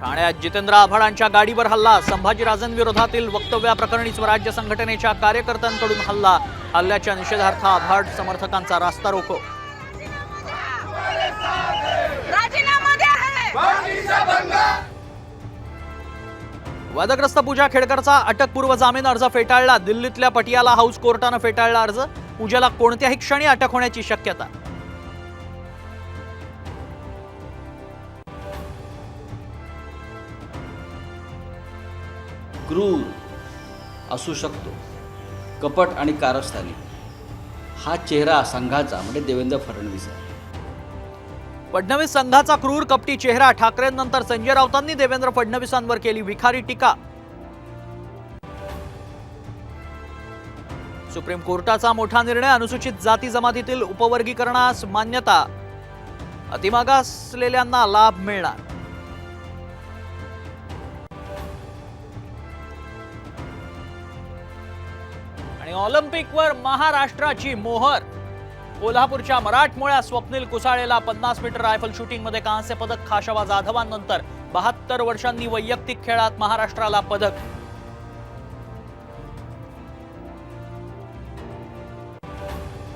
ठाण्यात जितेंद्र आव्हाडांच्या गाडीवर हल्ला, संभाजीराजेंविरोधातील वक्तव्याप्रकरणी स्वराज्य संघटनेच्या कार्यकर्त्यांकडून हल्ला, हल्ल्याच्या निषेधार्थ आव्हाड समर्थकांचा रास्ता रोको. वादग्रस्त पूजा खेडकरचा अटकपूर्व जामीन अर्ज फेटाळला, दिल्लीतल्या पटियाला हाऊस कोर्टानं फेटाळला अर्ज, पूजाला कोणत्याही क्षणी अटक होण्याची शक्यता. क्रूर असू शकतो, कपट आणि कारस्थानी हा चेहरा संघाचा म्हणजे देवेंद्र फडणवीस आहे. फडणवीस संघाचा क्रूर कपटी चेहरा, ठाकरेंनंतर संजय राऊतांनी देवेंद्र फडणवीसांवर केली विखारी टीका. सुप्रीम कोर्टाचा मोठा निर्णय, अनुसूचित जाती जमातीतील उपवर्गीकरणास मान्यता, अतिमागासलेल्यांना लाभ मिळणार. आणि ऑलिम्पिकवर महाराष्ट्राची मोहर, कोल्हापूरच्या मराठमोळ्या स्वप्नील कुसाळेला 50 मीटर रायफल शूटिंगमध्ये कांस्य पदक, खाशावा जाधवांनंतर 72 वर्षांनी वैयक्तिक खेळात महाराष्ट्राला पदक.